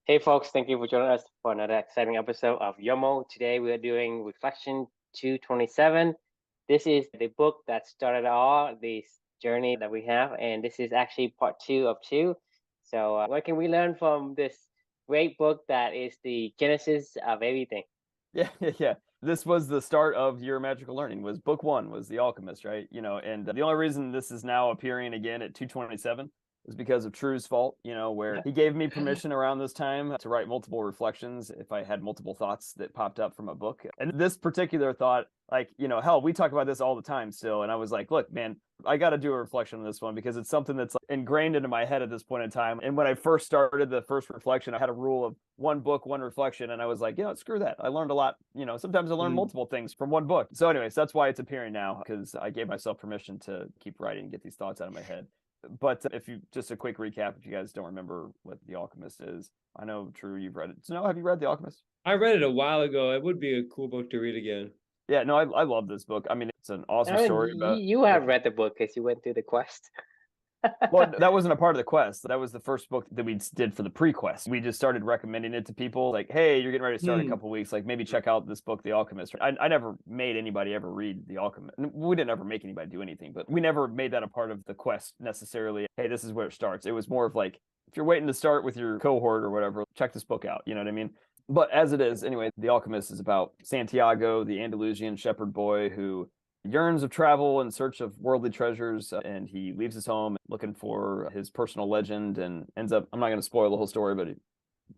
Hey folks, thank you for joining us for another exciting episode of YOML. Today we are doing Reflection 227. This is the book that started all this journey that we have, and this is actually part two of two. So, what can we learn from this great book that is the genesis of everything? Yeah. This was the start of your magical learning. Was book one was The Alchemist, right? And the only reason this is now appearing again at 227 is because of True's fault, where he gave me permission around this time to write multiple reflections if I had multiple thoughts that popped up from a book. And this particular thought, hell, we talk about this all the time still. And I was like, look, man, I got to do a reflection on this one because it's something that's ingrained into my head at this point in time. And when I first started the first reflection, I had a rule of one book, one reflection. And I was like, screw that. I learned a lot. Sometimes I learn Mm. multiple things from one book. So anyways, that's why it's appearing now, because I gave myself permission to keep writing and get these thoughts out of my head. But if you just a quick recap, if you guys don't remember what The Alchemist is, I know, True, you've read it. So, have you read The Alchemist? I read it a while ago. It would be a cool book to read again. Yeah, no, I love this book. I mean, it's an awesome I mean, story about. you have read the book because you went through the quest. Well, that wasn't a part of the quest. That was the first book that we did for the pre-quest. We just started recommending it to people like, hey, you're getting ready to start in a couple weeks. Like, maybe check out this book, The Alchemist. I never made anybody ever read The Alchemist. We didn't ever make anybody do anything, but we never made that a part of the quest necessarily. Hey, this is where it starts. It was more of like, if you're waiting to start with your cohort or whatever, check this book out. You know what I mean? But as it is, anyway, The Alchemist is about Santiago, the Andalusian shepherd boy who yearns of travel in search of worldly treasures, and he leaves his home looking for his personal legend and ends up, I'm not going to spoil the whole story, but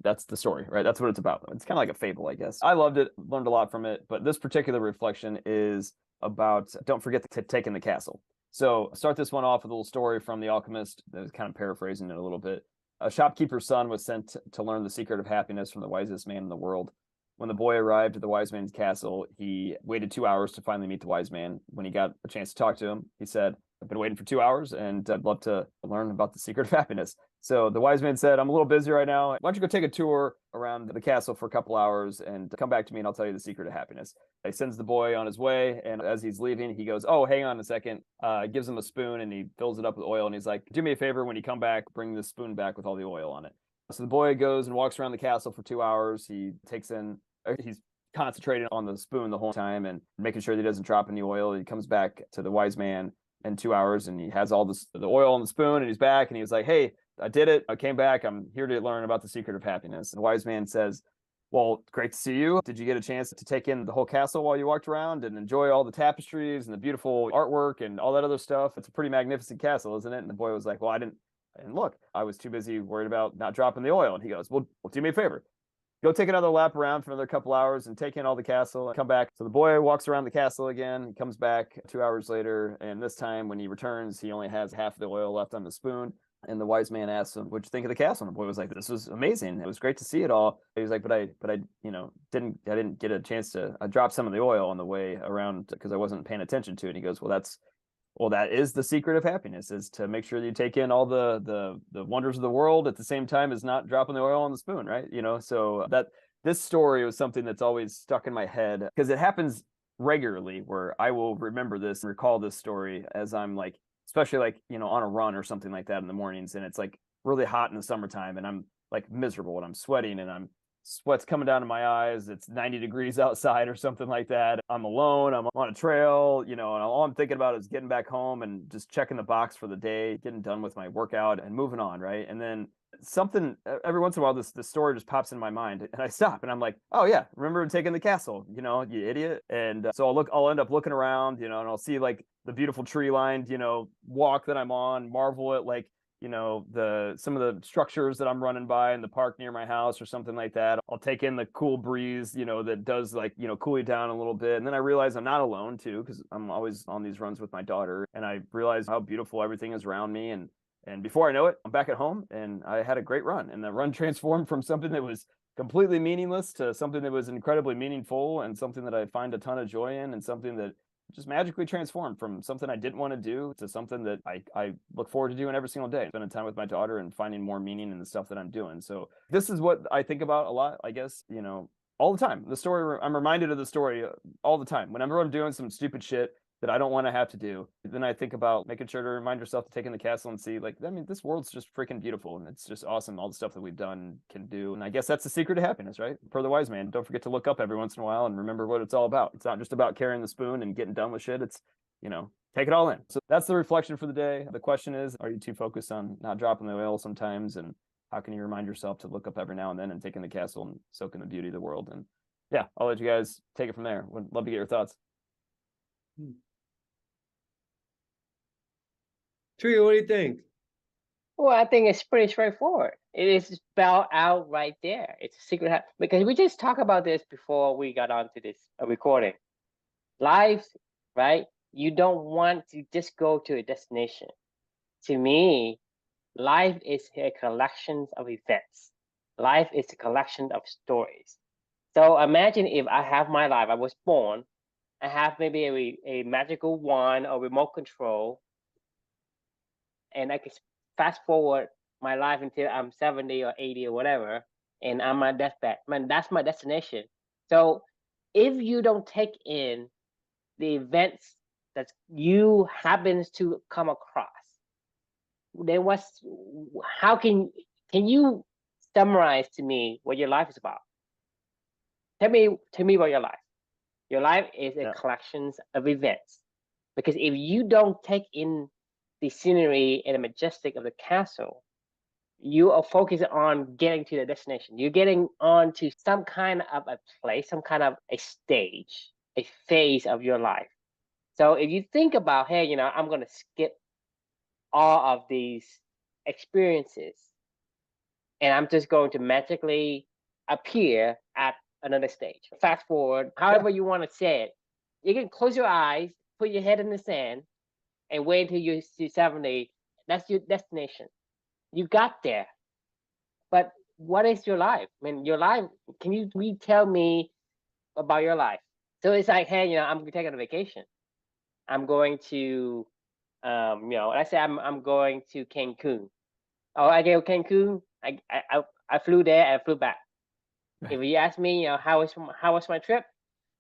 that's the story, right? That's what it's about. It's kind of like a fable, I guess. I loved it, learned a lot from it, but this particular reflection is about don't forget to take in the castle. So start this one off with a little story from The Alchemist. I was kind of paraphrasing it a little bit. A shopkeeper's son was sent to learn the secret of happiness from the wisest man in the world. When the boy arrived at the wise man's castle, he waited 2 hours to finally meet the wise man. When he got a chance to talk to him, he said, I've been waiting for 2 hours and I'd love to learn about the secret of happiness. So the wise man said, I'm a little busy right now. Why don't you go take a tour around the castle for a couple hours and come back to me and I'll tell you the secret of happiness. He sends the boy on his way. And as he's leaving, he goes, oh, hang on a second. Gives him a spoon and he fills it up with oil. And he's like, do me a favor, when you come back, bring this spoon back with all the oil on it. So the boy goes and walks around the castle for 2 hours. He's concentrating on the spoon the whole time and making sure that he doesn't drop any oil. He comes back to the wise man in 2 hours and he has all the oil on the spoon and he's back and he was like, hey, I did it. I came back. I'm here to learn about the secret of happiness. And the wise man says, well, great to see you. Did you get a chance to take in the whole castle while you walked around and enjoy all the tapestries and the beautiful artwork and all that other stuff? It's a pretty magnificent castle, isn't it? And the boy was like, well, I didn't look. I was too busy worried about not dropping the oil. And he goes, well, do me a favor. Go take another lap around for another couple hours and take in all the castle and come back. So the boy walks around the castle again. He comes back 2 hours later. And this time when he returns, he only has half the oil left on the spoon. And the wise man asks him, what'd you think of the castle? And the boy was like, this was amazing. It was great to see it all. He was like, but I didn't get a chance to, I dropped some of the oil on the way around because I wasn't paying attention to it. And he goes, well, that is the secret of happiness, is to make sure that you take in all the wonders of the world at the same time as not dropping the oil on the spoon, right? So that this story was something that's always stuck in my head because it happens regularly where I will remember this and recall this story as I'm like, especially like, on a run or something like that in the mornings. And it's like really hot in the summertime and I'm like miserable and I'm sweating and sweat's coming down to my eyes. It's 90 degrees outside or something like that. I'm alone. I'm on a trail, and all I'm thinking about is getting back home and just checking the box for the day, getting done with my workout and moving on. Right. And then something every once in a while, this story just pops in my mind and I stop and I'm like, oh yeah, remember taking the castle, you idiot. And so I'll end up looking around, and I'll see like the beautiful tree lined, walk that I'm on, marvel at like, some of the structures that I'm running by in the park near my house or something like that. I'll take in the cool breeze, that does like, cool you down a little bit. And then I realize I'm not alone too, because I'm always on these runs with my daughter. And I realize how beautiful everything is around me. And before I know it, I'm back at home and I had a great run. And the run transformed from something that was completely meaningless to something that was incredibly meaningful and something that I find a ton of joy in and something that just magically transformed from something I didn't want to do to something that I look forward to doing every single day, spending time with my daughter and finding more meaning in the stuff that I'm doing. So this is what I think about a lot, I guess, all the time. The story, I'm reminded of the story all the time. Whenever I'm doing some stupid shit, that I don't want to have to do. Then I think about making sure to remind yourself to take in the castle and see, like, I mean, this world's just freaking beautiful, and it's just awesome, all the stuff that we've done can do. And I guess that's the secret to happiness, right? Per the wise man, don't forget to look up every once in a while and remember what it's all about. It's not just about carrying the spoon and getting done with shit. It's, take it all in. So that's the reflection for the day. The question is, are you too focused on not dropping the oil sometimes? And how can you remind yourself to look up every now and then and take in the castle and soak in the beauty of the world? And yeah, I'll let you guys take it from there. Would love to get your thoughts. Tree, what do you think? Well, I think it's pretty straightforward. It is spelled out right there. It's a secret because we just talked about this before we got onto this recording. Life, right? You don't want to just go to a destination. To me, life is a collection of events. Life is a collection of stories. So imagine if I have my life, I was born, I have maybe a magical wand or remote control, and I can fast forward my life until I'm 70 or 80 or whatever, and I'm on deathbed. Man, that's my destination. So if you don't take in the events that you happens to come across, then how can you summarize to me what your life is about? Tell me about your life. Your life is a collection of events. Because if you don't take in the scenery and the majestic of the castle, you are focused on getting to the destination. You're getting on to some kind of a place, some kind of a stage, a phase of your life. So if you think about, hey, I'm going to skip all of these experiences and I'm just going to magically appear at another stage. Fast forward, however you want to say it. You can close your eyes, put your head in the sand, and wait until you're 70. That's your destination. You got there. But what is your life? I mean, your life, can you tell me about your life? So it's like, hey, I'm taking a vacation. I'm going to, let's say I'm going to Cancun. Oh, I go to Cancun. I flew there and flew back. If you ask me, how was my trip?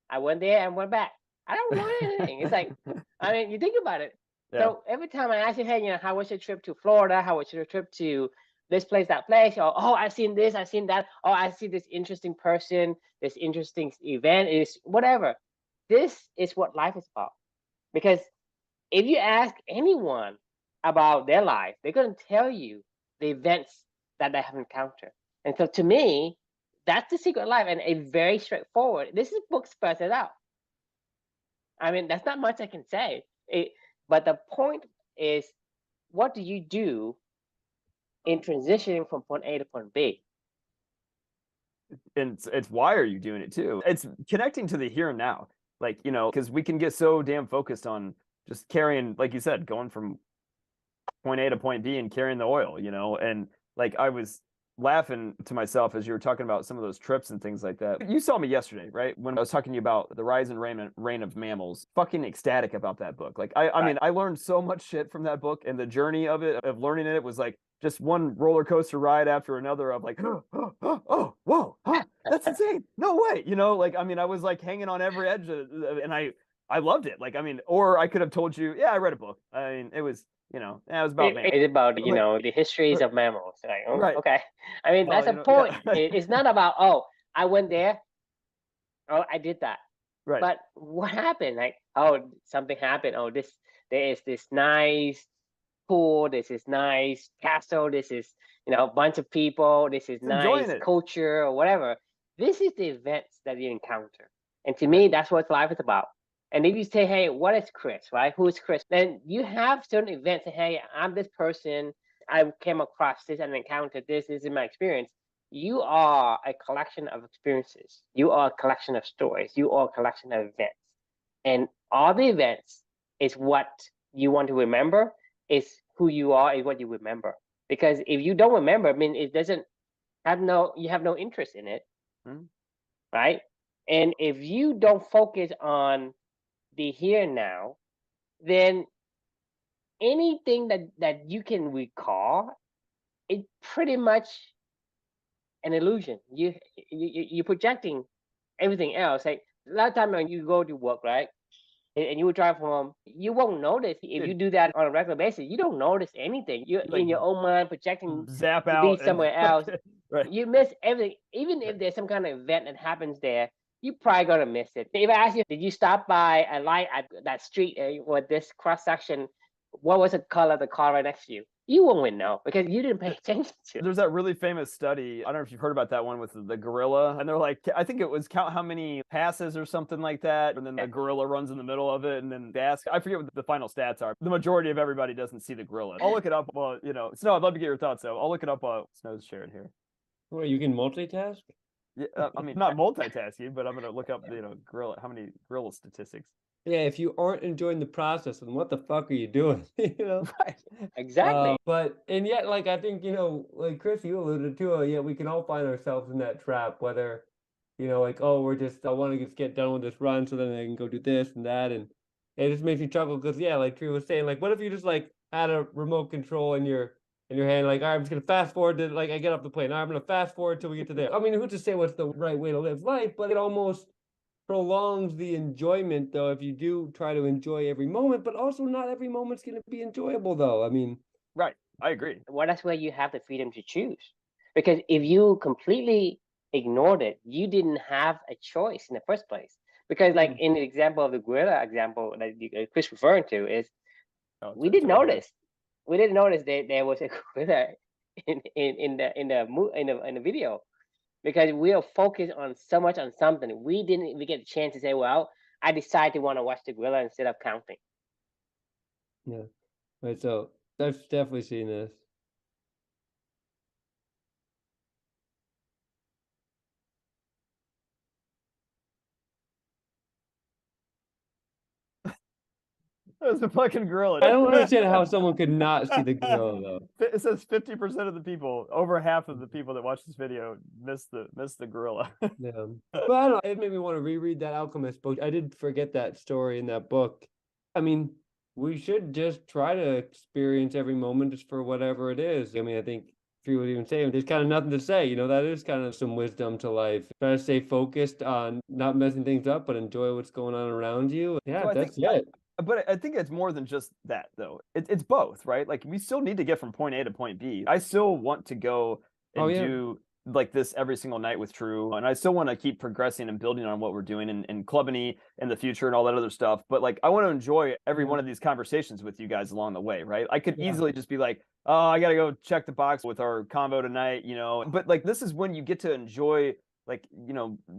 I went there and went back. I don't want anything. It's like, I mean, you think about it. Yeah. So every time I ask you, hey, how was your trip to Florida? How was your trip to this place, that place? Or, oh, I've seen this, I've seen that. Oh, I see this interesting person, this interesting event, is whatever. This is what life is about. Because if you ask anyone about their life, they're going to tell you the events that they have encountered. And so to me, that's the secret of life, and a very straightforward. This is book spells it out. I mean, that's not much I can say. But the point is, what do you do in transitioning from point A to point B? And it's why are you doing it too? It's connecting to the here and now. Like, because we can get so damn focused on just carrying, like you said, going from point A to point B and carrying the oil, and like I was laughing to myself as you were talking about some of those trips and things like that. You saw me yesterday, right? When I was talking to you about the rise and reign of mammals. Fucking ecstatic about that book. Like I mean, I learned so much shit from that book, and the journey of learning it was like just one roller coaster ride after another of like, oh, whoa, huh, that's insane. No way. Like, I mean, I was like hanging on every edge and I loved it. Like, I mean, or I could have told you, yeah, I read a book. I mean, it was, it was about mammals. It's about, the histories of mammals. Like, oh, right. Okay. I mean, that's a point. Yeah. It's not about, oh, I went there. Oh, I did that. Right. But what happened? Like, oh, something happened. Oh, there is this nice pool. This is nice castle. This is, a bunch of people. This is nice culture or whatever. This is the events that you encounter. And to me, that's what life is about. And if you say, hey, what is Chris, right? Who is Chris? Then you have certain events. Hey, I'm this person. I came across this and encountered this. This is my experience. You are a collection of experiences. You are a collection of stories. You are a collection of events. And all the events is what you want to remember, is who you are, is what you remember. Because if you don't remember, I mean, it doesn't have you have no interest in it, right? And if you don't focus on the here and now, then anything that you can recall, it's pretty much an illusion. You're projecting everything else. Like a lot of time when you go to work, right? and you would drive home, you won't notice if you do that on a regular basis. You don't notice anything. You're Like, in your own mind projecting zap to out be somewhere else. right. You miss everything. Even if there's some kind of event that happens there, you're probably gonna miss it. If I ask you, did you stop by a light at that street or this cross section? What was the color of the car right next to you? You won't know because you didn't pay attention to it. There's that really famous study. I don't know if you've heard about that one with the gorilla. And they're like, I think it was count how many passes or something like that. And then the gorilla runs in the middle of it. And then they ask, I forget what the final stats are. The majority of everybody doesn't see the gorilla. I'll look it up. Well, Snow, I'd love to get your thoughts though. I'll look it up while Snow's sharing here. Well, you can multitask? Yeah, I mean, not multitasking, but I'm going to look up, gorilla, how many gorilla statistics. Yeah, if you aren't enjoying the process, then what the fuck are you doing? Right. Exactly. And yet, like, I think, like Chris, you alluded to, yeah, we can all find ourselves in that trap, whether, like, oh, I want to just get done with this run so then I can go do this and that. And it just makes me chuckle because, yeah, like Tree was saying, like, what if you just, like, had a remote control in your hand, like, all right, I'm just going to fast forward to, like, I get off the plane. All right, I'm going to fast forward till we get to there. I mean, who's to say what's the right way to live life, but it almost prolongs the enjoyment though if you do try to enjoy every moment, but also not every moment's going to be enjoyable though. I mean, right, I agree. Well, that's where you have the freedom to choose, because if you completely ignored it, you didn't have a choice in the first place. Because like in the example of the gorilla example that Chris referring to is, we didn't notice that there was a gorilla in the video, because we are focused on so much on something. We didn't even get a chance to say, well, I decided to want to watch the gorilla instead of counting. Yeah. Right. So I've definitely seen this. That was a fucking gorilla. I don't understand how someone could not see the gorilla though. It says 50% of the people, over half of the people that watch this video miss the gorilla. Yeah. But I don't know, it made me want to reread that Alchemist book. I did forget that story in that book. I mean, we should just try to experience every moment just for whatever it is. I mean, I think Free would even say there's kind of nothing to say, that is kind of some wisdom to life. Try to stay focused on not messing things up, but enjoy what's going on around you. Yeah, So that's it. But I think it's more than just that, though. It's both, right? Like, we still need to get from point A to point B. I still want to go and do like this every single night with True, and I still want to keep progressing and building on what we're doing in Club and E in the future and all that other stuff. But like, I want to enjoy every one of these conversations with you guys along the way, right? I could easily just be like, oh, I got to go check the box with our convo tonight, But like, this is when you get to enjoy, like,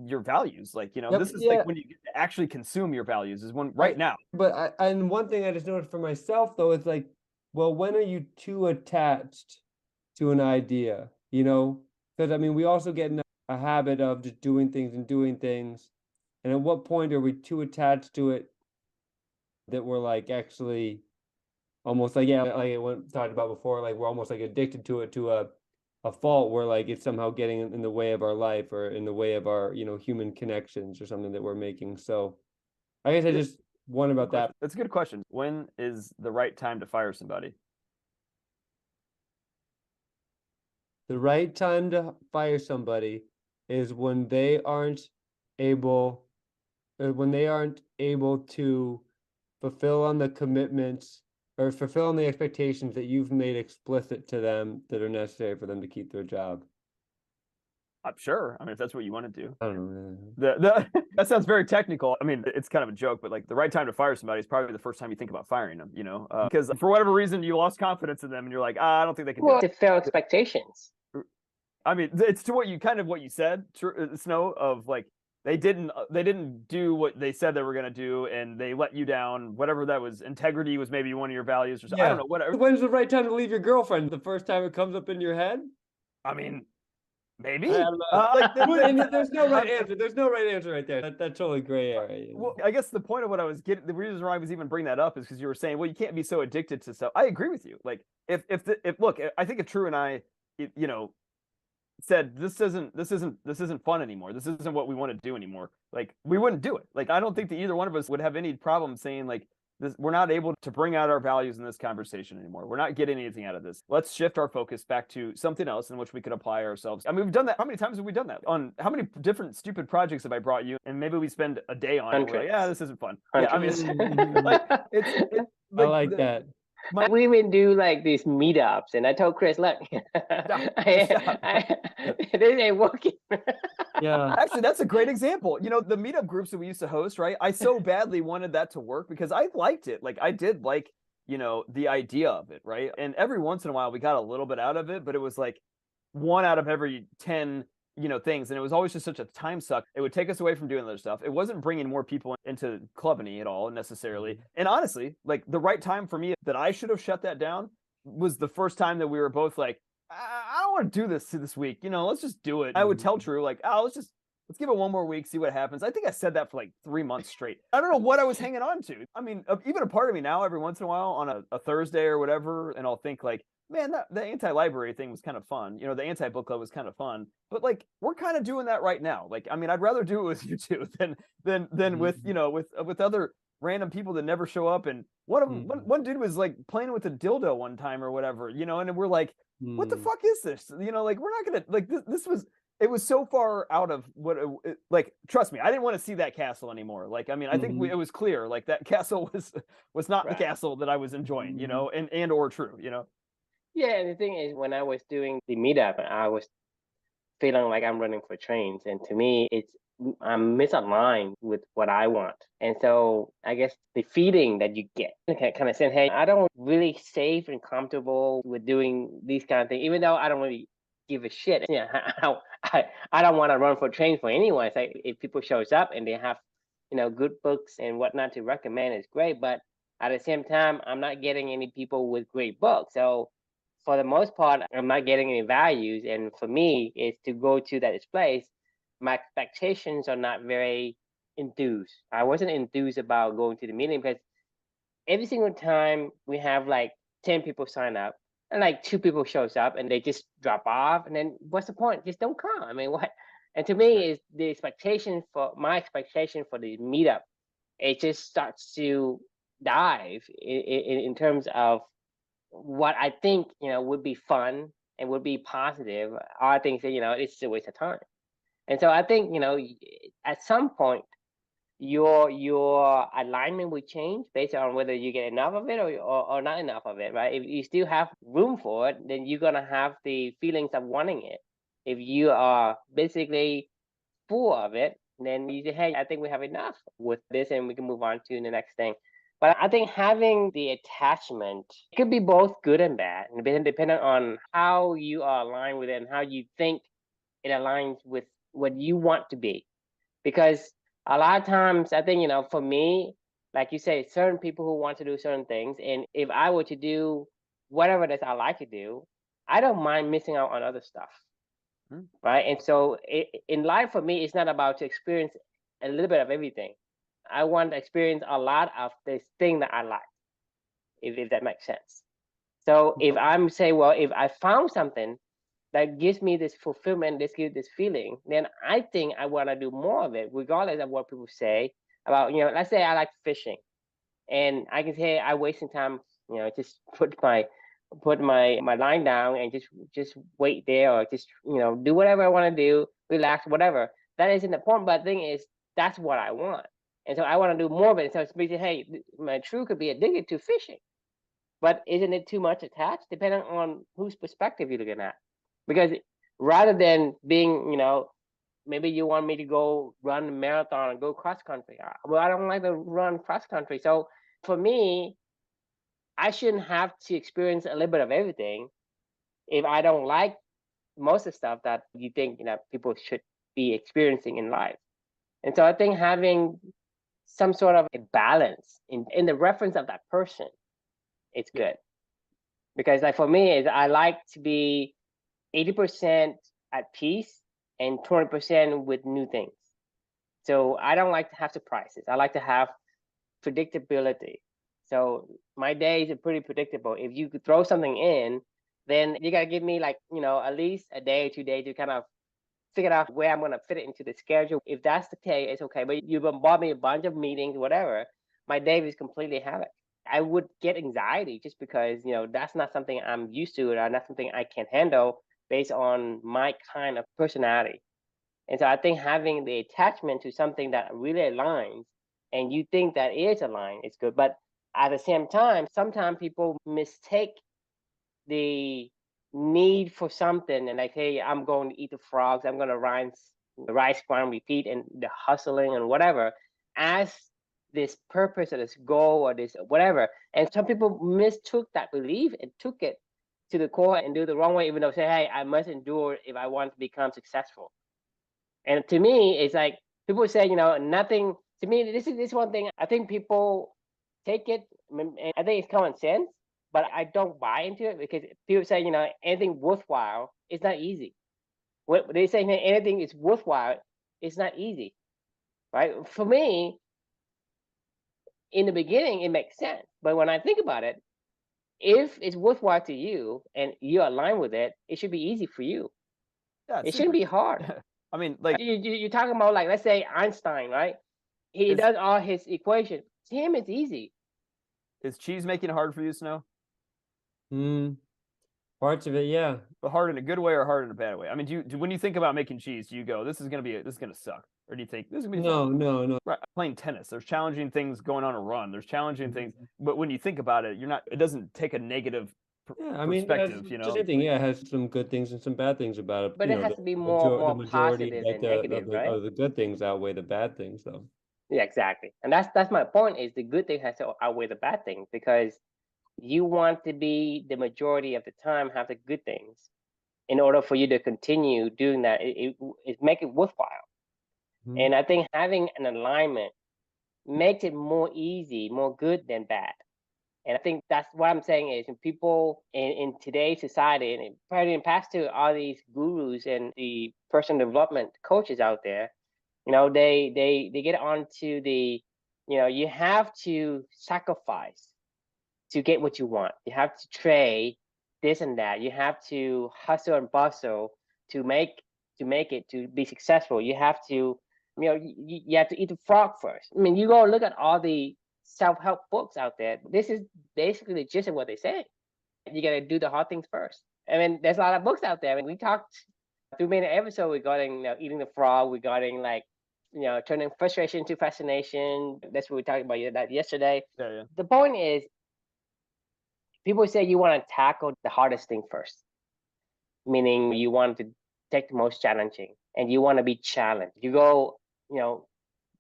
your values, like, this is like when you get to actually consume your values is when now. But and one thing I just noticed for myself though is like, well, when are you too attached to an idea, because I mean, we also get in a habit of just doing things, and at what point are we too attached to it that we're like actually almost like, like I talked about before, like we're almost like addicted to it to a fault where like it's somehow getting in the way of our life or in the way of our human connections or something that we're making. So I guess I just wonder about that. That's a good question. When is the right time to fire somebody? The right time to fire somebody is when they aren't able to fulfill on the commitments or fulfill on the expectations that you've made explicit to them that are necessary for them to keep their job. I'm sure. I mean, if that's what you want to do. I don't know. That sounds very technical. I mean, it's kind of a joke, but like the right time to fire somebody is probably the first time you think about firing them, because for whatever reason you lost confidence in them and you're like, I don't think they can do it. To fail expectations. I mean, it's to what you said, Snow, of like, they didn't do what they said they were going to do, and they let you down. Whatever that was, integrity was maybe one of your values, or something. I don't know. Whatever. When's the right time to leave your girlfriend? The first time it comes up in your head? I mean, maybe. There's no right answer. There's no right answer right there. That's totally gray area. Well, I guess the point of what I was getting, the reason why I was even bringing that up is because you were saying, well, you can't be so addicted to stuff. I agree with you. Like, if look, I think if True and I, said this isn't fun anymore, this isn't what we want to do anymore, like we wouldn't do it. Like, I don't think that either one of us would have any problem saying like, we're not able to bring out our values in this conversation anymore. We're not getting anything out of this. Let's shift our focus back to something else in which we could apply ourselves. I mean, we've done that. How many times have we done that? On how many different stupid projects have I brought you? And maybe we spend a day on it. And we're like, yeah, this isn't fun. Yeah, I mean, like I like that. We even do like these meetups, and I told Chris, look, this ain't working. Yeah. Actually, that's a great example. You know, the meetup groups that we used to host, right? I so badly wanted that to work because I liked it. Like I did like, you know, the idea of it, right? And every once in a while we got a little bit out of it, but it was like 1 out of every 10, you know, things. And it was always just such a time suck. It would take us away from doing other stuff. It wasn't bringing more people into Clubany at all necessarily. And honestly, like the right time for me that I should have shut that down was the first time that we were both like, I don't want to do this week. You know, let's just do it. I would tell Drew like, oh, let's give it 1 more week, see what happens. I think I said that for like 3 months straight. I don't know what I was hanging on to. I mean, even a part of me now, every once in a while on a Thursday or whatever, and I'll think like, man, the anti-library thing was kind of fun. You know, the anti-book club was kind of fun. But like, we're kind of doing that right now. Like, I mean, I'd rather do it with you two than with, you know, with other random people that never show up. And one dude was like playing with a dildo one time or whatever, you know, and we're like, what the fuck is this? You know, like we're not gonna like it was so far out of what like trust me, I didn't want to see that castle anymore. Like I mean, I think it was clear like that castle was not the castle that I was enjoying, you know, and or true, you know. Yeah, and the thing is, when I was doing the meetup, I was feeling like I'm running for trains, and to me, I'm misaligned with what I want. And so I guess the feeling that you get kind of saying, hey, I don't really safe and comfortable with doing these kind of things, even though I don't really give a shit. Yeah, I don't want to run for trains for anyone. It's like if people shows up and they have, you know, good books and whatnot to recommend, it's great. But at the same time, I'm not getting any people with great books. So for the most part, I'm not getting any values. And for me, is to go to that place, my expectations are not very enthused. I wasn't enthused about going to the meeting because every single time we have like 10 people sign up and like 2 people shows up and they just drop off. And then what's the point? Just don't come. I mean, what? And to me, is the expectation for my expectation for the meetup, it just starts to dive in terms of what I think, you know, would be fun and would be positive are things that, you know, it's a waste of time. And so I think, you know, at some point, your alignment will change based on whether you get enough of it or not enough of it, right? If you still have room for it, then you're gonna have the feelings of wanting it. If you are basically full of it, then you say, hey, I think we have enough with this and we can move on to the next thing. But I think having the attachment could be both good and bad, depending on how you are aligned with it and how you think it aligns with what you want to be. Because a lot of times, I think, you know, for me, like you say, certain people who want to do certain things, and if I were to do whatever it is I like to do, I don't mind missing out on other stuff, right? And so in life, for me, it's not about to experience a little bit of everything. I want to experience a lot of this thing that I like, if that makes sense. So if I'm saying, well, if I found something that gives me this fulfillment, this gives this feeling, then I think I want to do more of it, regardless of what people say about, you know, let's say I like fishing, and I can say, hey, I'm wasting time, you know, just put my line down and just wait there, or just, you know, do whatever I want to do, relax, whatever. That isn't the point, but the thing is, that's what I want. And so I want to do more of it. So it's basically, hey, my True could be addicted to fishing, but isn't it too much attached? Depending on whose perspective you're looking at. Because rather than being, you know, maybe you want me to go run a marathon and go cross country. Well, I don't like to run cross country. So for me, I shouldn't have to experience a little bit of everything if I don't like most of the stuff that you think, you know, people should be experiencing in life. And so I think having some sort of a balance in the reference of that person, it's good. Because like for me, I like to be 80% at peace and 20% with new things. So I don't like to have surprises. I like to have predictability. So my days are pretty predictable. If you could throw something in, then you got to give me like, you know, at least a day or 2 days to kind of figure out where I'm going to fit it into the schedule. If that's the case, it's okay. But you bombard me a bunch of meetings, whatever. my day is completely havoc. I would get anxiety just because, that's not something I'm used to, or not something I can handle based on my kind of personality. And so I think having the attachment to something that really aligns and you think that is aligned is good. But at the same time, sometimes people mistake the need for something and like, hey, I'm going to eat the frogs, I'm going to rise, grind, repeat, and the hustling and whatever as this purpose or this goal or this whatever. And some people mistook that belief and took it to the core and do it the wrong way, even though say, hey, I must endure if I want to become successful. And to me, it's like people say, nothing. To me, this one thing. I think people take it, and I think it's common sense, but I don't buy into it because people say, anything worthwhile is not easy. When they say anything is worthwhile, it's not easy, right? For me, in the beginning, it makes sense, but when I think about it, if it's worthwhile to you and you align with it, it should be easy for you. Yeah, it shouldn't be hard. I mean, like you're talking about, like, let's say Einstein, right? He does all his equations. To him, it's easy. Is cheese making it hard for you, Snow? Parts of it, yeah. But hard in a good way or hard in a bad way? I mean, when you think about making cheese, do you go, this is gonna suck, or do you think this is gonna be fun? No. Right, playing tennis, there's challenging things going on a run. There's challenging things, but when you think about it, it doesn't take a negative perspective. Just anything, it has some good things and some bad things about it. But it has to be more majority, positive like than negative, right? the good things outweigh the bad things, though. Yeah, exactly. And that's my point, is the good thing has to outweigh the bad thing, because you want to be the majority of the time have the good things in order for you to continue doing that. It make it worthwhile. And I think having an alignment makes it more easy, more good than bad. And I think that's what I'm saying is, people in today's society, and probably in past too, all these gurus and the personal development coaches out there, they get onto the, you have to sacrifice to get what you want. You have to trade this and that. You have to hustle and bustle to make it, to be successful. You have to, you have to eat the frog first. I mean, you go look at all the self-help books out there. This is basically the gist of what they say. You got to do the hard things first. I mean, there's a lot of books out there. I mean, we talked through many episodes regarding, eating the frog, regarding, like, turning frustration to fascination. That's what we talked about that yesterday. Yeah. The point is, people say you want to tackle the hardest thing first, meaning you want to take the most challenging and you want to be challenged. You go,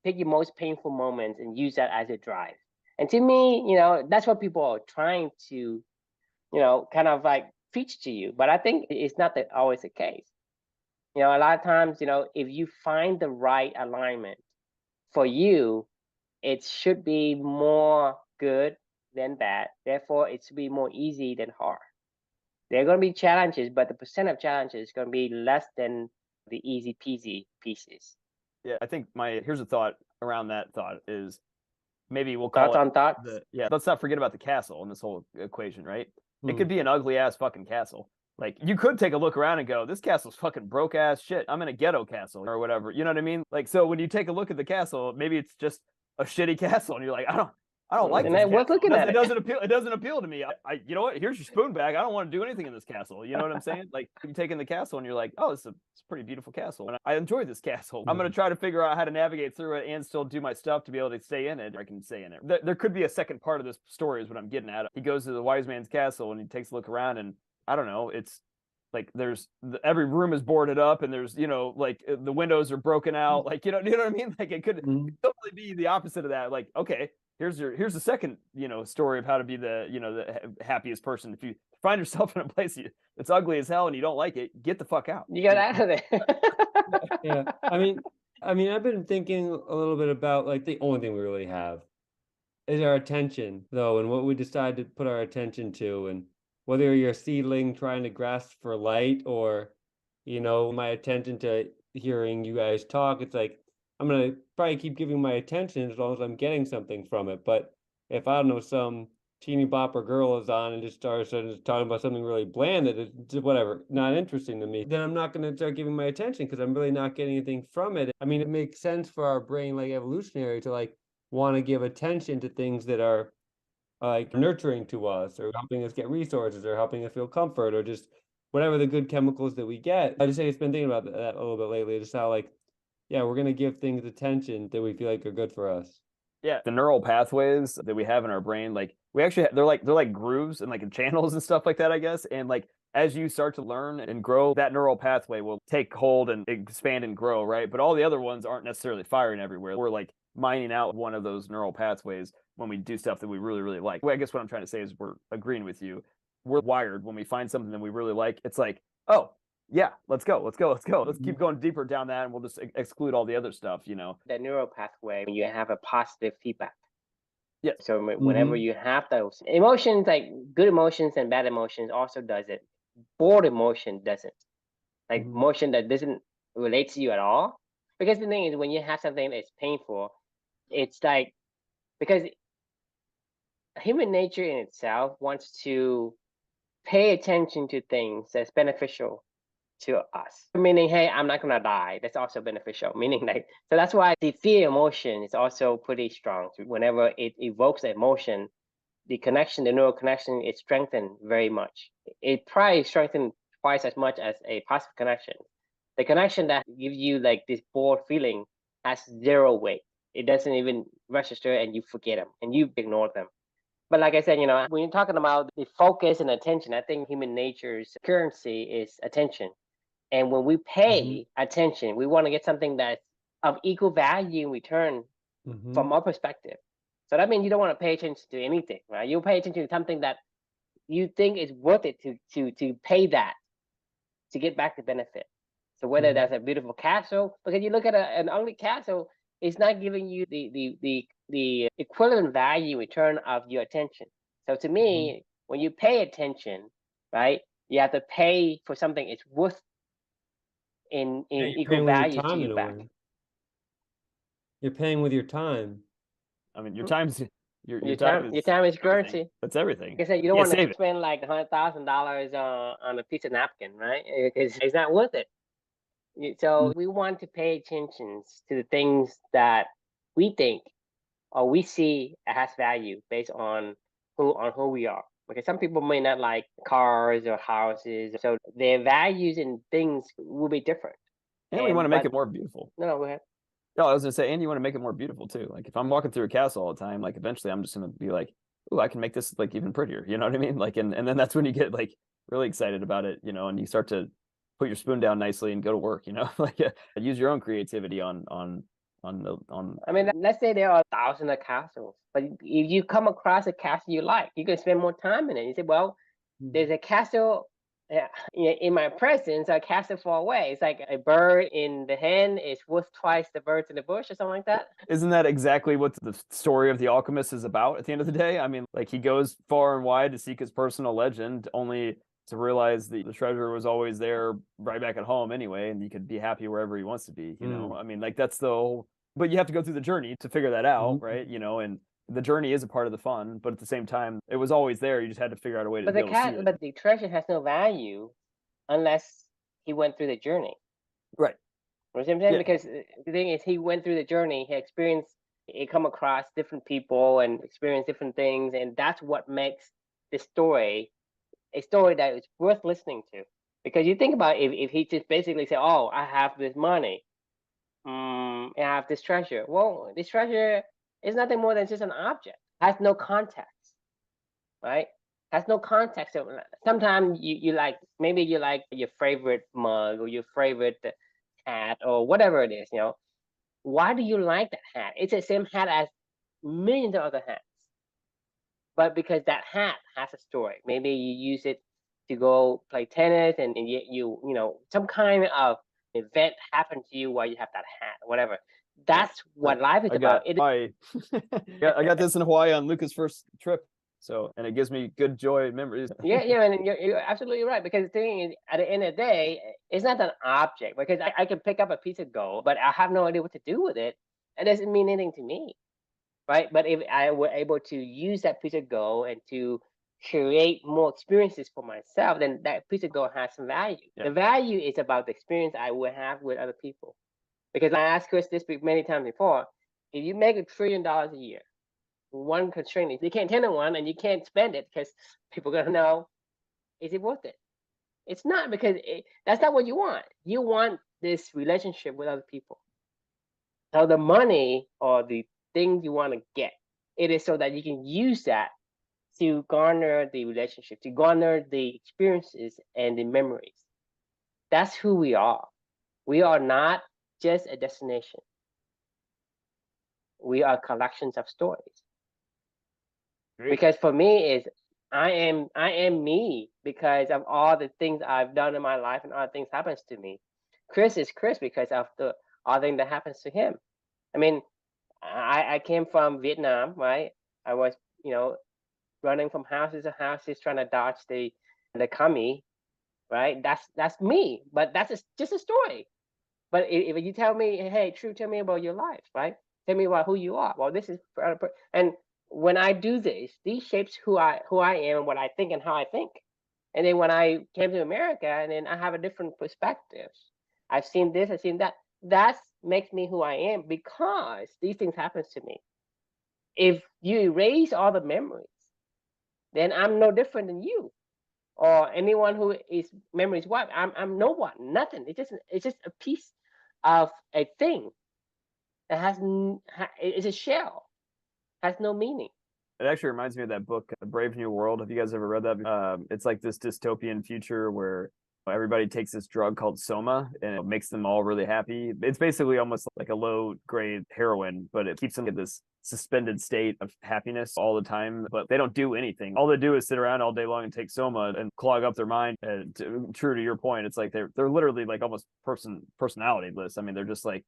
pick your most painful moments and use that as a drive. And to me, that's what people are trying to, kind of like preach to you. But I think it's not always the case. A lot of times, if you find the right alignment for you, it should be more good than bad. Therefore, it should be more easy than hard. There are going to be challenges, but the percent of challenges is going to be less than the easy peasy pieces. Yeah, I think here's a thought around that thought is, maybe we'll call thoughts on thoughts. Let's not forget about the castle in this whole equation, right? It could be an ugly ass fucking castle. Like, you could take a look around and go, this castle's fucking broke ass shit. I'm in a ghetto castle or whatever. You know what I mean? Like, so when you take a look at the castle, maybe it's just a shitty castle, and you're like, I don't like this castle. Looking at it. It doesn't appeal to me. You know what? Here's your spoon bag. I don't want to do anything in this castle. You know what I'm saying? Like, you take in the castle and you're like, oh, it's a pretty beautiful castle, and I enjoy this castle. I'm going to try to figure out how to navigate through it and still do my stuff to be able to stay in it. I can stay in it. There could be a second part of this story is what I'm getting at. He goes to the wise man's castle and he takes a look around, and I don't know, it's like every room is boarded up, and there's, like, the windows are broken out. Like, you know what I mean? Like, it could totally be the opposite of that. Like, okay, here's the second, story of how to be the happiest person. If you find yourself in a place that's ugly as hell and you don't like it, get the fuck out. You get out of there. Yeah. I mean, I've been thinking a little bit about, like, the only thing we really have is our attention, though, and what we decide to put our attention to, and whether you're a seedling trying to grasp for light, or, my attention to hearing you guys talk, it's like, I'm going to probably keep giving my attention as long as I'm getting something from it. But if, I don't know, some teeny bopper girl is on and just starts talking about something really bland that is whatever, not interesting to me, then I'm not going to start giving my attention because I'm really not getting anything from it. I mean, it makes sense for our brain, like, evolutionary, to, like, want to give attention to things that are like nurturing to us or helping us get resources or helping us feel comfort or just whatever the good chemicals that we get. I just been thinking about that a little bit lately, just how like, yeah, we're going to give things attention that we feel like are good for us. Yeah, the neural pathways that we have in our brain, like we actually they're like grooves and like channels and stuff like that, I guess. And like as you start to learn and grow, that neural pathway will take hold and expand and grow, right? But all the other ones aren't necessarily firing everywhere. We're like mining out one of those neural pathways when we do stuff that we really, really like. Well, I guess what I'm trying to say is we're agreeing with you. We're wired when we find something that we really like. It's like, oh, yeah, let's go. Let's keep going deeper down that, and we'll just exclude all the other stuff, The neural pathway, when you have a positive feedback. Yes. So whenever you have those emotions, like good emotions and bad emotions also does it. Bored emotion doesn't. Like emotion that doesn't relate to you at all. Because the thing is, when you have something that's painful, it's like, because human nature in itself wants to pay attention to things that's beneficial to us. Meaning, hey, I'm not gonna die. That's also beneficial. Meaning, like, so that's why the fear emotion is also pretty strong. Whenever it evokes the emotion, the connection, the neural connection, is strengthened very much. It probably strengthened twice as much as a positive connection. The connection that gives you like this bored feeling has zero weight. It doesn't even register, and you forget them and you ignore them. But like I said, when you're talking about the focus and attention, I think human nature's currency is attention. And when we pay attention, we want to get something that's of equal value in return from our perspective. So that means you don't want to pay attention to anything, right? You pay attention to something that you think is worth it to pay that to get back the benefit. So whether that's a beautiful castle, because you look at an ugly castle, it's not giving you the equivalent value in return of your attention. So to me, when you pay attention, right, you have to pay for something it's worth in equal value to you back. You're paying with your time. I mean, your time's your time is currency. That's everything. Like I said, you don't want to spend like $100,000 on a piece of napkin, right? It's not worth it. So we want to pay attention to the things that we think or we see has value based on who we are. Because some people may not like cars or houses, so their values and things will be different. And we want to make it more beautiful. No, go ahead. No, I was gonna say, and you want to make it more beautiful too. Like if I'm walking through a castle all the time, like eventually I'm just gonna be like, oh, I can make this like even prettier. You know what I mean? Like, and then that's when you get like really excited about it, and you start to put your spoon down nicely and go to work. Like use your own creativity on. I mean, let's say there are thousands of castles, but if you come across a castle you like, you can spend more time in it. You say, well, there's a castle in my presence, a castle far away. It's like a bird in the hand is worth twice the birds in the bush or something like that. Isn't that exactly what the story of the Alchemist is about at the end of the day? I mean, like he goes far and wide to seek his personal legend, only to realize the treasure was always there right back at home anyway, and he could be happy wherever he wants to be, I mean, like that's the whole, but you have to go through the journey to figure that out, right? And the journey is a part of the fun, but at the same time, it was always there. You just had to figure out a way to be able to see it. But the treasure has no value unless he went through the journey. Right. You know what I'm saying? Yeah. Because the thing is, he went through the journey. He experienced, he come across different people and experienced different things. And that's what makes the story a story that is worth listening to. Because you think about if he just basically said, oh, I have this money, I have this treasure. Well, this treasure is nothing more than just an object. Has no context, right? Has no context. So sometimes you like, maybe you like your favorite mug or your favorite hat or whatever it is, Why do you like that hat? It's the same hat as millions of other hats. But because that hat has a story. Maybe you use it to go play tennis and you some kind of event happened to you while you have that hat, whatever. That's what life is about. I got this in Hawaii on Luca's first trip. So, and it gives me good joy memories. Yeah, and you're absolutely right. Because the thing is, at the end of the day, it's not an object. Because I can pick up a piece of gold, but I have no idea what to do with it. It doesn't mean anything to me, right? But if I were able to use that piece of gold and to create more experiences for myself, then that piece of gold has some value. Yeah. The value is about the experience I will have with other people. Because I asked Chris this many times before, if you make $1 trillion a year, one constraint is you can't tell anyone and you can't spend it because people are gonna know, is it worth it? It's not, because that's not what you want. You want this relationship with other people. So the money or the things you want to get, it is so that you can use that to garner the relationship, to garner the experiences and the memories. That's who we are. We are not just a destination. We are collections of stories. Great. Because for me, is I am me because of all the things I've done in my life and other things happens to me. Chris is Chris because of the all thing that happens to him. I mean, I came from Vietnam, right? I was, running from houses to houses trying to dodge the commie, right? That's me, but that's just a story. But if you tell me, hey, True, tell me about your life, right? Tell me about who you are. Well, this is, and when I do this, these shapes who I am, what I think, and how I think. And then when I came to America, and then I have a different perspective. I've seen this, I've seen that. That makes me who I am because these things happen to me. If you erase all the memories, then I'm no different than you or anyone who is memories wiped. I'm no one, nothing. It's just a piece of a thing that has it's a shell, has no meaning. It actually reminds me of that book, A Brave New World. Have you guys ever read that? It's like this dystopian future where everybody takes this drug called Soma and it makes them all really happy. It's basically almost like a low grade heroin, but it keeps them in this suspended state of happiness all the time, but they don't do anything. All they do is sit around all day long and take Soma and clog up their mind. And true to your point, it's like they're literally like almost personalityless. I mean, they're just like,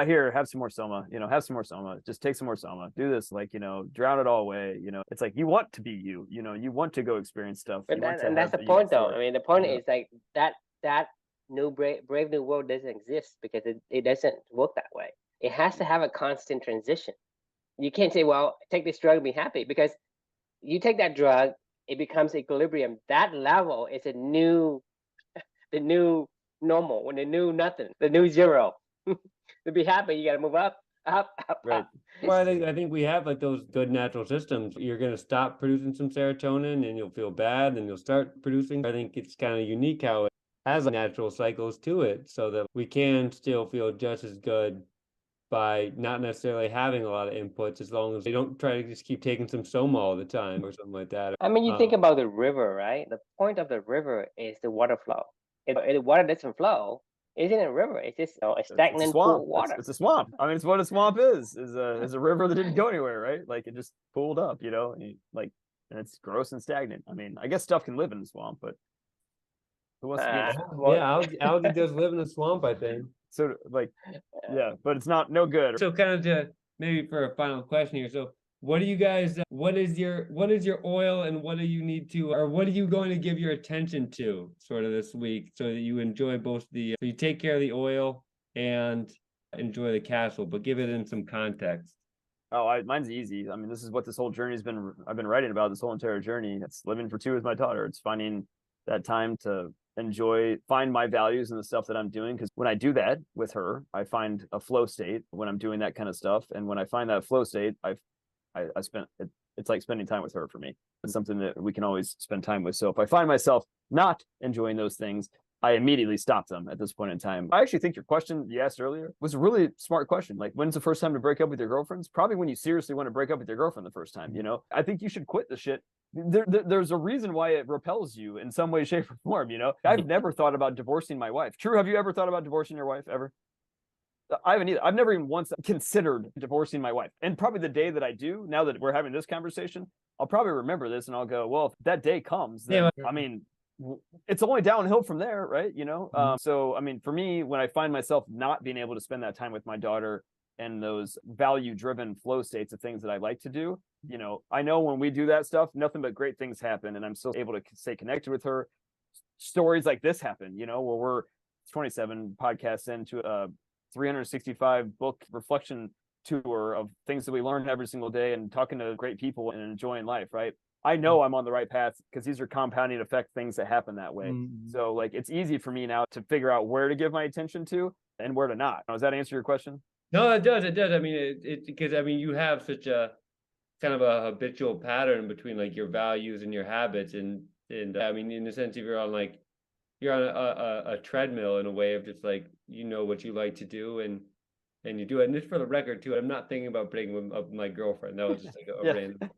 here, have some more Soma, have some more Soma, just take some more Soma, do this, like, drown it all away. It's like, you want to be you, you want to go experience stuff. But that's the point though. I mean, the point is like that new brave new world doesn't exist because it doesn't work that way. It has to have a constant transition. You can't say, well, take this drug and be happy, because you take that drug, it becomes equilibrium. That level is the new normal, when the new nothing, the new zero. To be happy, you got to move up, Right. up. Well, I think we have like those good natural systems. You're going to stop producing some serotonin and you'll feel bad and you'll start producing. I think it's kind of unique how it has natural cycles to it so that we can still feel just as good by not necessarily having a lot of inputs, as long as they don't try to just keep taking some Soma all the time or something like that. I mean, you think about the river, right? The point of the river is the water flow. If the water doesn't flow, isn't a river. It's just a stagnant pool of water. It's a swamp. I mean, it's what a swamp is a river that didn't go anywhere, right? Like it just pooled up, and it's gross and stagnant. I mean, I guess stuff can live in the swamp, but who wants to be in algae does live in the swamp, I think. So yeah, but it's no good. So kind of to maybe for a final question here. So what do you guys, what is your oil, and what do you need to, or what are you going to give your attention to sort of this week so that you enjoy both so you take care of the oil and enjoy the castle, but give it in some context. Oh, mine's easy. I mean, this is what this whole journey I've been writing about this whole entire journey. It's living for two with my daughter. It's finding that time to find my values in the stuff that I'm doing. Because when I do that with her, I find a flow state when I'm doing that kind of stuff. And when I find that flow state, it's like spending time with her for me. It's something that we can always spend time with. So if I find myself not enjoying those things, I immediately stop them at this point in time. I actually think your question you asked earlier was a really smart question. Like, when's the first time to break up with your girlfriends? Probably when you seriously want to break up with your girlfriend the first time, I think you should quit the shit. There's a reason why it repels you in some way, shape, or form, I've never thought about divorcing my wife. True, have you ever thought about divorcing your wife, ever? I haven't either. I've never even once considered divorcing my wife. And probably the day that I do, now that we're having this conversation, I'll probably remember this and I'll go, well, if that day comes, then, I mean, it's only downhill from there, right? So I mean, for me, when I find myself not being able to spend that time with my daughter and those value driven flow states of things that I like to do, I know when we do that stuff, nothing but great things happen, and I'm still able to stay connected with her. Stories like this happen, where we're 27 podcasts into a 365 book reflection tour of things that we learn every single day and talking to great people and enjoying life, right? I know I'm on the right path because these are compounding effect things that happen that way. So like, it's easy for me now to figure out where to give my attention to and where to not. Does that answer your question? No, it does. It does. I mean, because I mean, you have such a kind of a habitual pattern between like your values and your habits, and I mean, in the sense, if you're on a treadmill in a way of just like you know what you like to do and you do it. And just for the record too, I'm not thinking about breaking up with my girlfriend. That was just like a Yeah. random.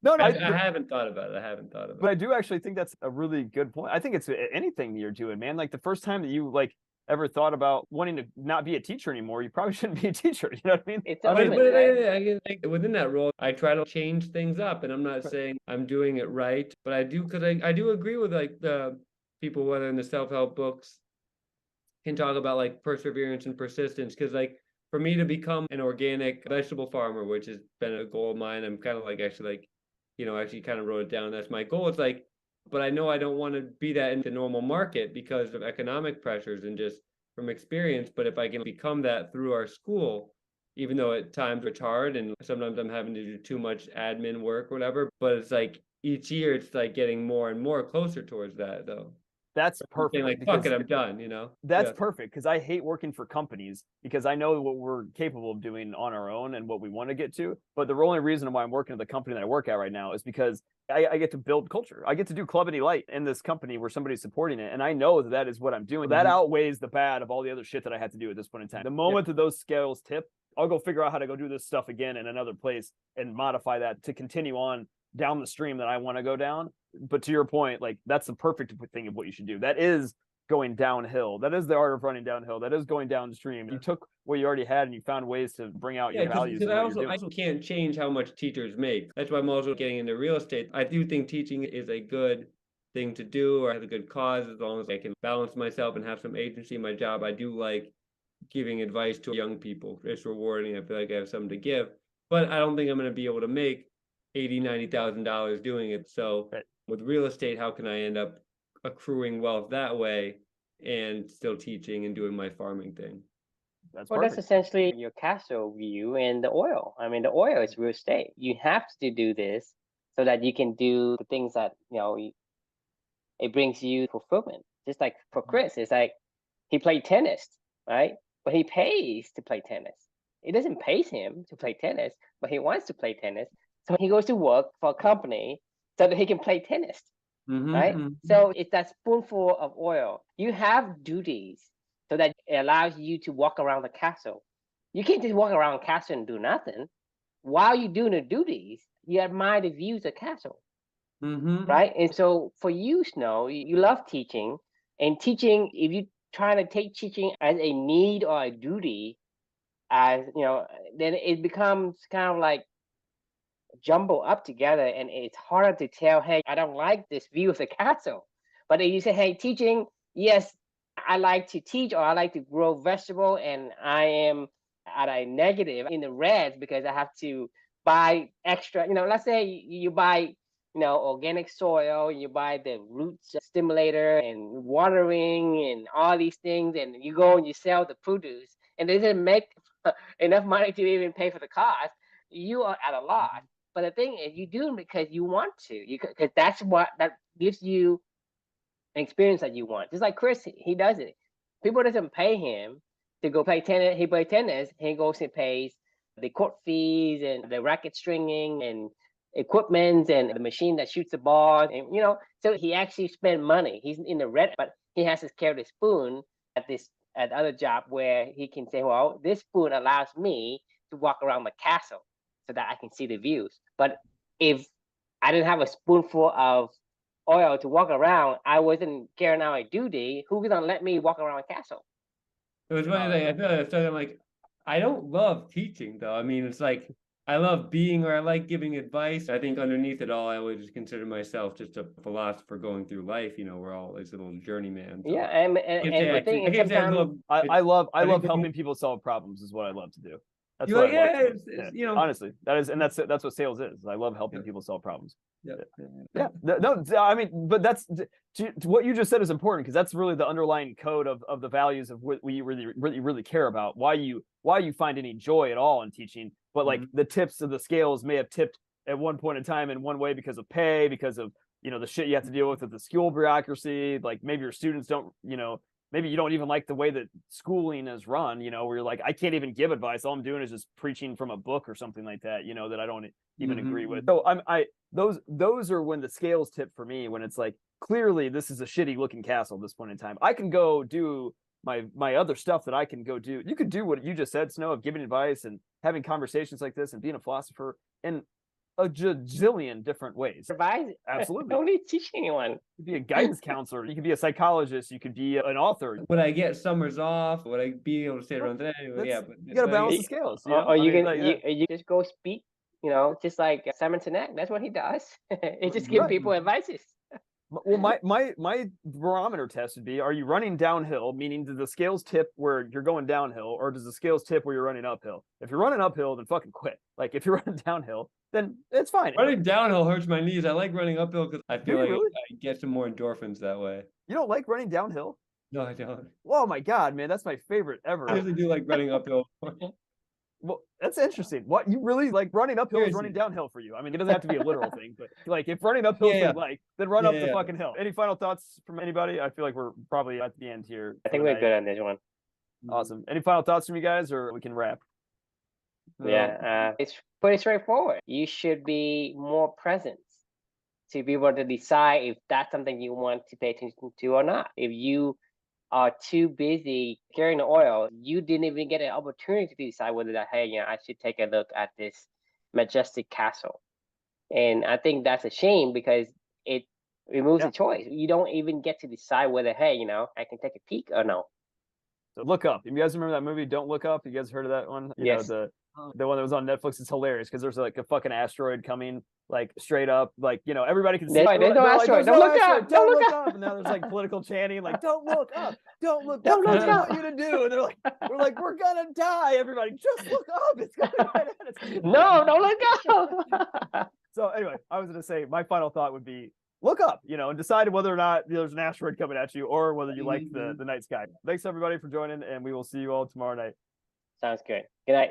No, I haven't thought about it. I haven't thought about but it. I do actually think that's a really good point. I think it's anything you're doing, man. Like the first time that you like ever thought about wanting to not be a teacher anymore, you probably shouldn't be a teacher. You know what I mean? It's But, limit, but right? I think within that role, I try to change things up, and I'm not saying I'm doing it right, but I do because I do agree with like the people, whether in the self-help books, can talk about like perseverance and persistence. Because like for me to become an organic vegetable farmer, which has been a goal of mine, I'm kind of like actually like, actually kind of wrote it down. That's my goal. It's like, but I know I don't want to be that in the normal market because of economic pressures and just from experience. But if I can become that through our school, even though at times it's hard and sometimes I'm having to do too much admin work or whatever, but it's like each year it's like getting more and more closer towards that though. That's perfect. Like, fuck it, I'm done. That's perfect because I hate working for companies because I know what we're capable of doing on our own and what we want to get to. But the only reason why I'm working at the company that I work at right now is because I get to build culture. I get to do Club and Light in this company where somebody's supporting it. And I know that is what I'm doing. That outweighs the bad of all the other shit that I had to do at this point in time. The moment that those scales tip, I'll go figure out how to go do this stuff again in another place and modify that to continue on down the stream that I want to go down. But to your point, like that's the perfect thing of what you should do. That is going downhill. That is the art of running downhill. That is going downstream. You took what you already had and you found ways to bring out your values. Because I also can't change how much teachers make. That's why I'm also getting into real estate. I do think teaching is a good thing to do or has a good cause as long as I can balance myself and have some agency in my job. I do like giving advice to young people. It's rewarding. I feel like I have something to give. But I don't think I'm going to be able to make $80,000-$90,000 doing it. So with real estate, how can I end up accruing wealth that way and still teaching and doing my farming thing? That's essentially your castle view and the oil. I mean, the oil is real estate. You have to do this so that you can do the things that, it brings you fulfillment. Just like for Chris, it's like he played tennis, right? But he pays to play tennis. It doesn't pay him to play tennis, but he wants to play tennis. So he goes to work for a company so that he can play tennis, right? So it's that spoonful of oil. You have duties so that it allows you to walk around the castle. You can't just walk around the castle and do nothing. While you're doing the duties, you admire the views of the castle, right? And so for you, Snow, you love teaching. And teaching, if you try to take teaching as a need or a duty, then it becomes kind of like jumble up together and it's harder to tell, hey, I don't like this view of the castle. But if you say, hey, teaching, yes, I like to teach or I like to grow vegetable and I am at a negative in the reds because I have to buy extra, let's say you buy, organic soil and you buy the roots stimulator and watering and all these things and you go and you sell the produce and it doesn't make enough money to even pay for the cost, you are at a loss. But the thing is, you do it because you want to, because that gives you an experience that you want. Just like Chris, he does it. People doesn't pay him to go play tennis. He plays tennis. He goes and pays the court fees and the racket stringing and equipment and the machine that shoots the ball. And so he actually spend money. He's in the red, but he has to carry the spoon at the other job where he can say, well, this spoon allows me to walk around the castle so that I can see the views. But if I didn't have a spoonful of oil to walk around, I wasn't carrying out a duty. Who's gonna let me walk around a castle? It was funny. I feel like I don't love teaching though. I mean, it's like I love being or I like giving advice. I think underneath it all, I always just consider myself just a philosopher going through life. We're all these little journeyman. So. Yeah, and the thing is, sometimes I love helping people solve problems. Is what I love to do. That's what I love to do. Honestly, that's what sales is. I love helping people solve problems. Yeah. No, I mean, but that's what you just said is important because that's really the underlying code of the values of what you really care about. Why you find any joy at all in teaching. But like the tips of the scales may have tipped at one point in time in one way because of pay, because of the shit you have to deal with the school bureaucracy. Like maybe your students don't maybe you don't even like the way that schooling is run, where you're like, I can't even give advice. All I'm doing is just preaching from a book or something like that, that I don't even agree with. So those are when the scales tip for me, when it's like, clearly this is a shitty looking castle at this point in time. I can go do my other stuff that I can go do. You could do what you just said, Snow, of giving advice and having conversations like this and being a philosopher in a zillion different ways. Advise? Absolutely. Don't need to teach anyone. You could be a guidance counselor. You could be a psychologist. You could be an author. Would I get summers off? Would I be able to stay around today? Yeah, but you got to balance the scales. Or you just go speak, just like Simon Sinek. That's what he does. He just give people advices. Well, my barometer test would be: are you running downhill, meaning do the scales tip where you're going downhill, or does the scales tip where you're running uphill? If you're running uphill, then fucking quit. Like if you're running downhill, then it's fine. Running downhill hurts my knees. I like running uphill because I feel like I get some more endorphins that way. You don't like running downhill? No, I don't. Oh my god, man, that's my favorite ever. I usually do like running uphill. Well, that's interesting. What, you really like running uphill is running downhill for you? I mean, it doesn't have to be a literal thing, but like if running uphill is what you like, then run up the fucking hill. Any final thoughts from anybody? I feel like we're probably at the end here. I think we're good on this one. Awesome. Any final thoughts from you guys, or we can wrap? Yeah, it's pretty straightforward. You should be more present to be able to decide if that's something you want to pay attention to or not. If you are too busy carrying the oil, you didn't even get an opportunity to decide whether that, hey, I should take a look at this majestic castle. And I think that's a shame because it removes the choice. You don't even get to decide whether, hey, I can take a peek or no. So Look Up. You guys remember that movie, Don't Look Up? You guys heard of that one? Yes. The one that was on Netflix is hilarious because there's like a fucking asteroid coming like straight up, like everybody can see. There's no asteroid. Don't look up. Don't look up. And now there's like political chanting, like don't look up. Don't look. That's what I want you to do. And they're like, we're gonna die. Everybody, just look up. It's coming right at us. No, don't look up. So anyway, I was gonna say my final thought would be look up, and decide whether or not there's an asteroid coming at you or whether you like the night sky. Thanks everybody for joining, and we will see you all tomorrow night. Sounds good. Good night.